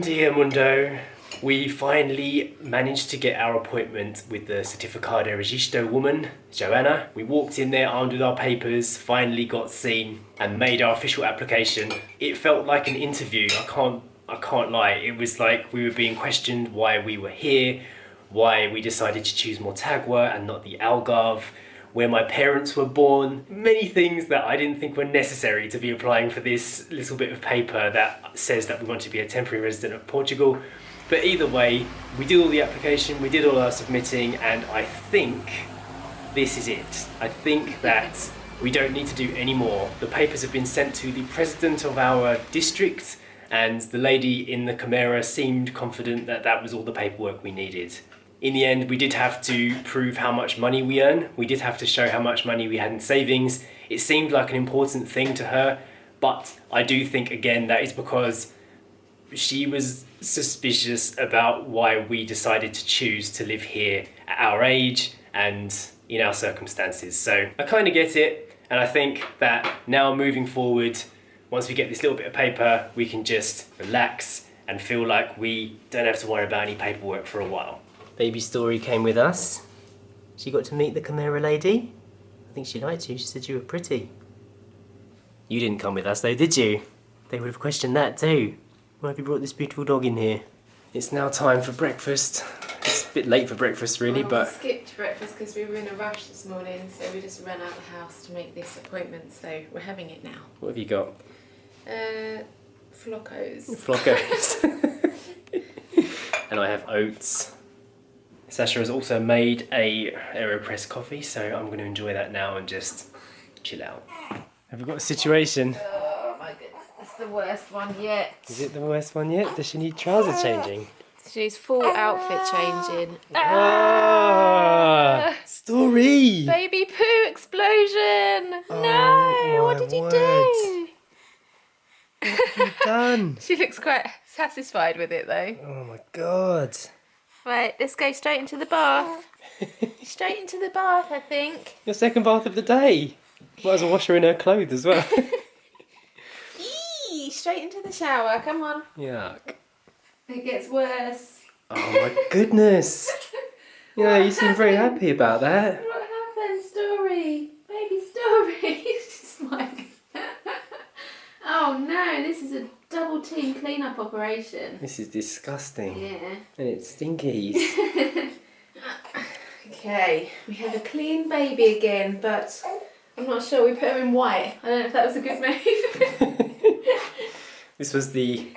dear Mundo. We finally managed to get our appointment with the Certificado de Registro woman, Joanna. We walked in there armed with our papers, finally got seen and made our official application. It felt like an interview, I can't lie. It was like we were being questioned why we were here, why we decided to choose Motagua and not the Algarve, where my parents were born, many things that I didn't think were necessary to be applying for this little bit of paper that says that we want to be a temporary resident of Portugal. But either way, we did all the application, we did all our submitting, and I think this is it. I think that we don't need to do any more. The papers have been sent to the president of our district, and the lady in the Camera seemed confident that that was all the paperwork we needed. In the end, we did have to prove how much money we earn. We did have to show how much money we had in savings. It seemed like an important thing to her, but I do think, again, that is because she was suspicious about why we decided to choose to live here at our age and in our circumstances. So I kind of get it, and I think that now moving forward, once we get this little bit of paper, we can just relax and feel like we don't have to worry about any paperwork for a while. Baby Story came with us. She got to meet the Camera lady. I think she liked you. She said you were pretty. You didn't come with us though, did you? They would have questioned that too. Why have you brought this beautiful dog in here? It's now time for breakfast. It's a bit late for breakfast really, but... We skipped breakfast because we were in a rush this morning, so we just ran out the house to make this appointment, so we're having it now. What have you got? Floccos. Floccos. And I have oats. Sasha has also made a AeroPress coffee, so I'm going to enjoy that now and just chill out. Have we got a situation? Oh my goodness, it's the worst one yet. Is it the worst one yet? Does she need trouser changing? She needs full outfit changing. Story! Baby poo explosion! Oh, no, what did you do? What have you done? She looks quite satisfied with it though. Oh my god. Right, let's go straight into the bath. Straight into the bath, I think. Your second bath of the day. Might as well wash her in her clothes as well. Eee, straight into the shower, come on. Yuck. It gets worse. Oh my goodness. Yeah, you seem very happy about that. What happened? Story. Baby Story. She's smiling. Oh no, this is a double team clean-up operation. This is disgusting. Yeah. And it stinkies. Okay, we have a clean baby again, but I'm not sure we put her in white. I don't know if that was a good move. This was the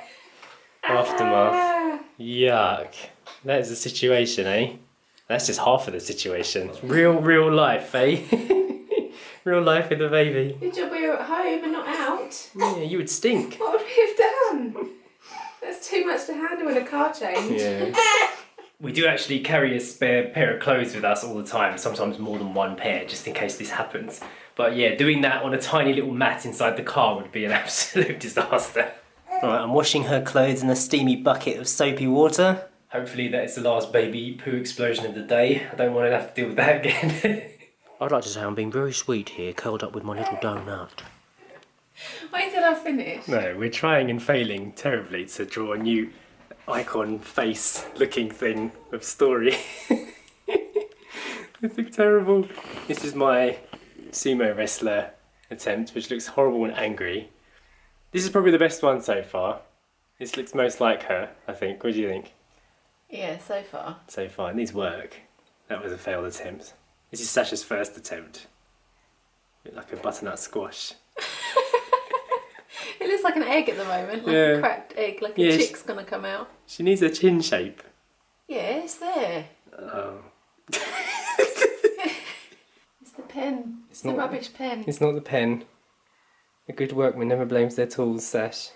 aftermath. Yuck. That is the situation, eh? That's just half of the situation. Real life, eh? Real life with the baby. Good job we were at home and not out. Yeah, you would stink. What would we have done? That's too much to handle in a car change. Yeah. We do actually carry a spare pair of clothes with us all the time, sometimes more than one pair, just in case this happens. But yeah, doing that on a tiny little mat inside the car would be an absolute disaster. Alright, I'm washing her clothes in a steamy bucket of soapy water. Hopefully that is the last baby poo explosion of the day. I don't want to have to deal with that again. I'd like to say I'm being very sweet here, curled up with my little donut. Wait till I finish. No, we're trying and failing terribly to draw a new icon face looking thing of Story. This looks terrible. This is my sumo wrestler attempt, which looks horrible and angry. This is probably the best one so far. This looks most like her, I think. What do you think? Yeah, so far. So far, it needs work. That was a failed attempt. This is Sasha's first attempt. A bit like a butternut squash. It looks like an egg at the moment, like a cracked egg, like a chick's gonna come out. She needs a chin shape. Yeah, it's there. Oh. It's the pen. It's the rubbish pen. It's not the pen. A good workman never blames their tools, Sash.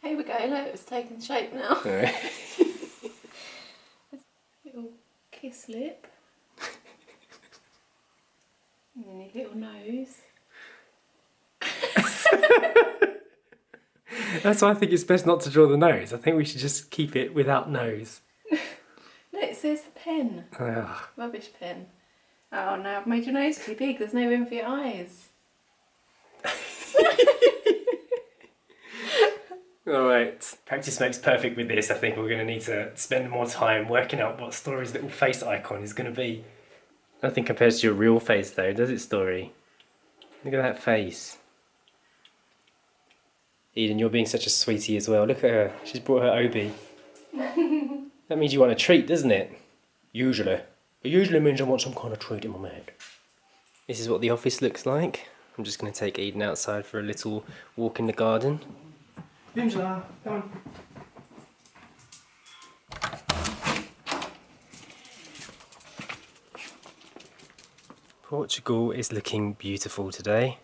Here we go, look, it's taken shape now. Alright. Little kiss lip. And then your little nose. That's why I think it's best not to draw the nose. I think we should just keep it without nose. Look, it says the pen. Ugh. Rubbish pen. Oh no, I've made your nose too big, there's no room for your eyes. Alright, practice makes perfect with this. I think we're going to need to spend more time working out what Story's little face icon is going to be. Nothing compares to your real face though, does it, Story? Look at that face. Eden, you're being such a sweetie as well. Look at her. She's brought her Obi. That means you want a treat, doesn't it? Usually. It usually means I want some kind of treat in my head. This is what the office looks like. I'm just going to take Eden outside for a little walk in the garden. Angela, come on. Portugal is looking beautiful today.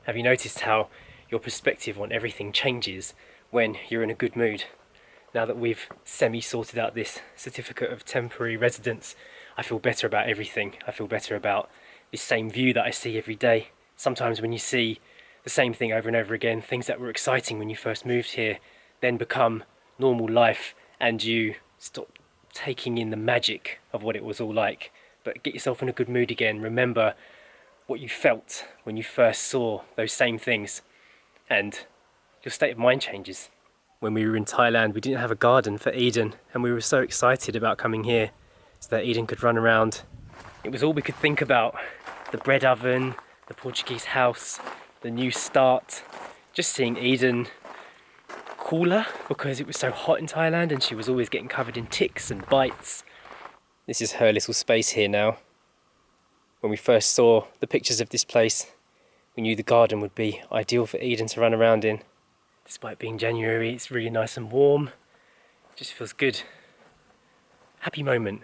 Have you noticed how your perspective on everything changes when you're in a good mood? Now that we've semi-sorted out this certificate of temporary residence, I feel better about everything. I feel better about this same view that I see every day. Sometimes when you see the same thing over and over again, things that were exciting when you first moved here then become normal life and you stop taking in the magic of what it was all like. But get yourself in a good mood again. Remember what you felt when you first saw those same things and your state of mind changes. When we were in Thailand, we didn't have a garden for Eden and we were so excited about coming here so that Eden could run around. It was all we could think about. The bread oven, the Portuguese house, the new start, just seeing Eden cooler because it was so hot in Thailand and she was always getting covered in ticks and bites. This is her little space here now. When we first saw the pictures of this place, we knew the garden would be ideal for Eden to run around in. Despite being January, it's really nice and warm. It just feels good. Happy moment.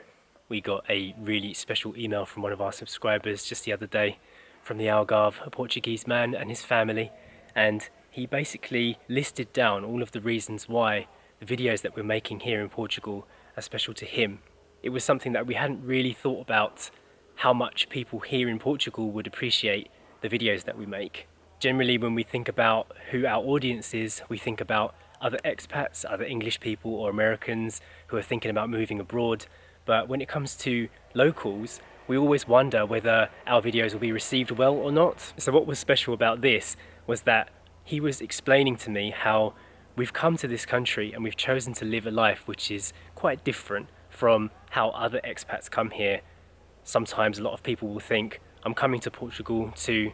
We got a really special email from one of our subscribers just the other day from the Algarve, a Portuguese man and his family, and he basically listed down all of the reasons why the videos that we're making here in Portugal are special to him. It was something that we hadn't really thought about, how much people here in Portugal would appreciate the videos that we make. Generally, when we think about who our audience is, we think about other expats, other English people or Americans who are thinking about moving abroad. But when it comes to locals, we always wonder whether our videos will be received well or not. So what was special about this was that he was explaining to me how we've come to this country and we've chosen to live a life which is quite different from how other expats come here. Sometimes a lot of people will think, I'm coming to Portugal to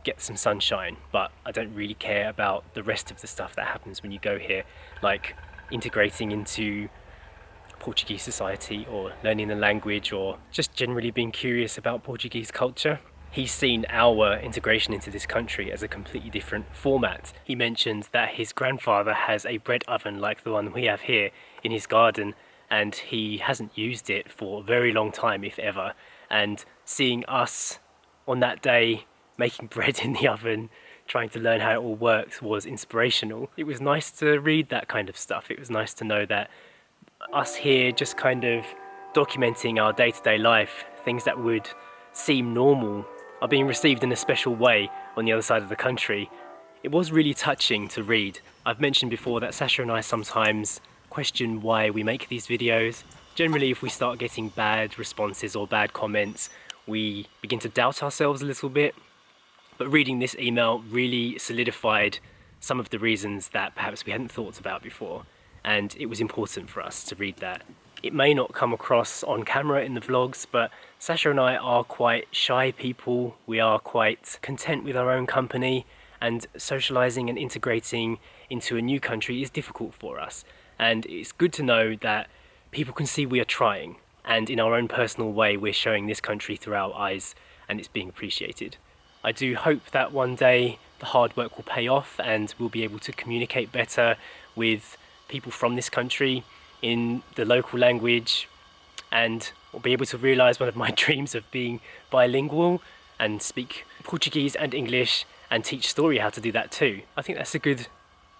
get some sunshine, but I don't really care about the rest of the stuff that happens when you go here, like integrating into Portuguese society or learning the language or just generally being curious about Portuguese culture. He's seen our integration into this country as a completely different format. He mentioned that his grandfather has a bread oven like the one we have here in his garden, and he hasn't used it for a very long time, if ever. And seeing us on that day making bread in the oven, trying to learn how it all works, was inspirational. It was nice to read that kind of stuff. It was nice to know that us here just kind of documenting our day-to-day life, things that would seem normal, are being received in a special way on the other side of the country. It was really touching to read. I've mentioned before that Sasha and I sometimes question why we make these videos. Generally, if we start getting bad responses or bad comments, we begin to doubt ourselves a little bit. But reading this email really solidified some of the reasons that perhaps we hadn't thought about before. And it was important for us to read that. It may not come across on camera in the vlogs, but Sasha and I are quite shy people. We are quite content with our own company, and socializing and integrating into a new country is difficult for us. And it's good to know that people can see we are trying, and in our own personal way we're showing this country through our eyes, and it's being appreciated. I do hope that one day the hard work will pay off and we'll be able to communicate better with people from this country in the local language, and we'll be able to realise one of my dreams of being bilingual and speak Portuguese and English and teach Story how to do that too. I think that's a good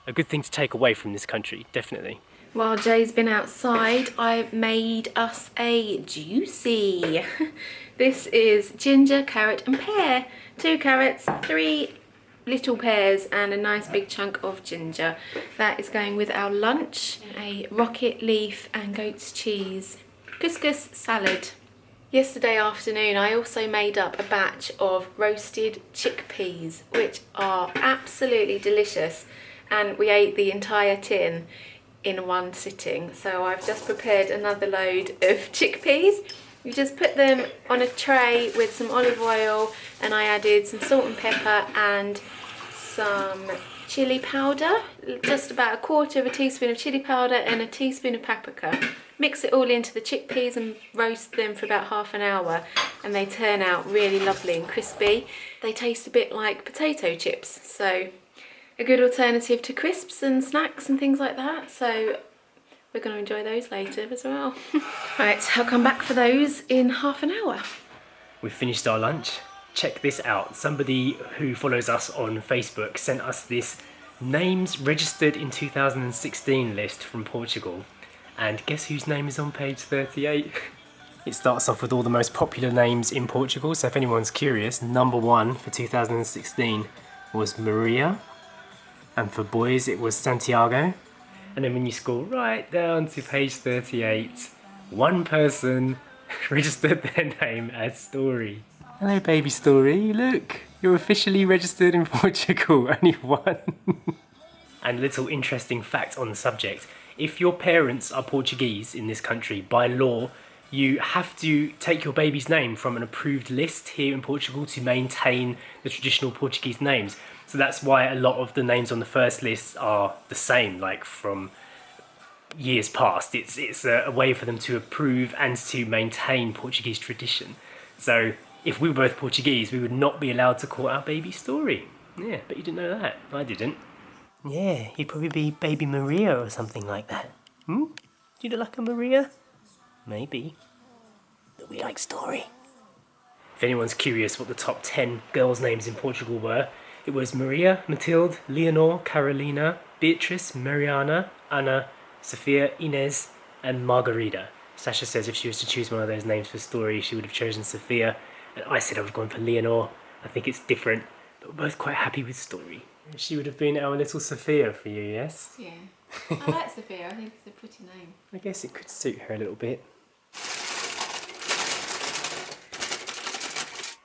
thing to take away from this country, definitely. While Jay's been outside, I made us a juicy. This is ginger, carrot and pear. 2 carrots, 3 little pears and a nice big chunk of ginger. That is going with our lunch. A rocket leaf and goat's cheese couscous salad. Yesterday afternoon I also made up a batch of roasted chickpeas, which are absolutely delicious. and we ate the entire tin in one sitting. So I've just prepared another load of chickpeas. You just put them on a tray with some olive oil, and I added some salt and pepper and some chili powder, just about 1/4 teaspoon of chili powder and a teaspoon of paprika. Mix it all into the chickpeas and roast them for about half an hour, and they turn out really lovely and crispy. They taste a bit like potato chips, so a good alternative to crisps and snacks and things like that. So we're going to enjoy those later as well. Right, I'll come back for those in half an hour. We've finished our lunch. Check this out. Somebody who follows us on Facebook sent us this names registered in 2016 list from Portugal. And guess whose name is on page 38? It starts off with all the most popular names in Portugal. So if anyone's curious, number 1 for 2016 was Maria. And for boys, it was Santiago. And then when you scroll right down to page 38, one person registered their name as Story. Hello, baby Story. Look, you're officially registered in Portugal. Only one. And little interesting fact on the subject. If your parents are Portuguese in this country, by law, you have to take your baby's name from an approved list here in Portugal to maintain the traditional Portuguese names. So that's why a lot of the names on the first list are the same, like from years past. It's a way for them to approve and to maintain Portuguese tradition. So if we were both Portuguese, we would not be allowed to call our baby Story. Yeah, but you didn't know that. I didn't. Yeah, he'd probably be Baby Maria or something like that. Do you look like a Maria? Maybe. But we like Story. If anyone's curious what the top 10 girls' names in Portugal were, it was Maria, Matilde, Leonor, Carolina, Beatrice, Mariana, Anna, Sophia, Inez, and Margarida. Sasha says if she was to choose one of those names for Story, she would have chosen Sophia. And I said I was going for Leonor. I think it's different, but we're both quite happy with Story. She would have been our little Sophia for you, yes? Yeah. I like Sophia. I think it's a pretty name. I guess it could suit her a little bit.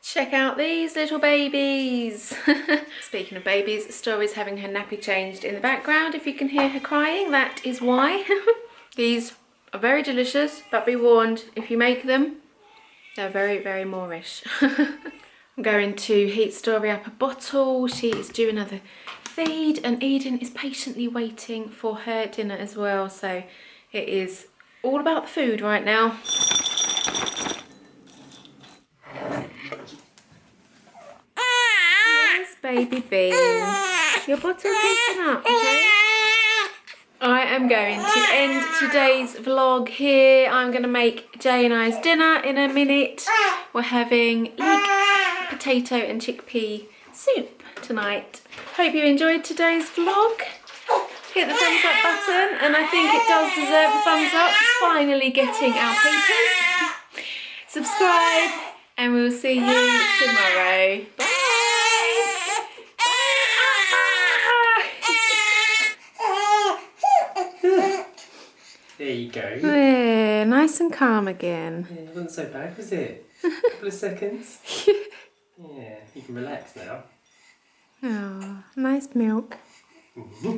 Check out these little babies. Speaking of babies, Story's having her nappy changed in the background. If you can hear her crying, that is why. These are very delicious, but be warned, if you make them, they're very, very Moorish. I'm going to heat Story up a bottle. She is due another feed, and Eden is patiently waiting for her dinner as well. So it is all about the food right now. Yes, baby bean. Your bottle's heating up, okay? I am going to end today's vlog here. I'm going to make Jay and I's dinner in a minute. We're having leek, potato and chickpea soup tonight. Hope you enjoyed today's vlog. Hit the thumbs up button, and I think it does deserve a thumbs up for finally getting our papers. Subscribe, and we'll see you tomorrow. Bye. There you go. Yeah, nice and calm again. Yeah, it wasn't so bad, was it? A couple of seconds. Yeah, you can relax now. Oh, nice milk. Mm-hmm.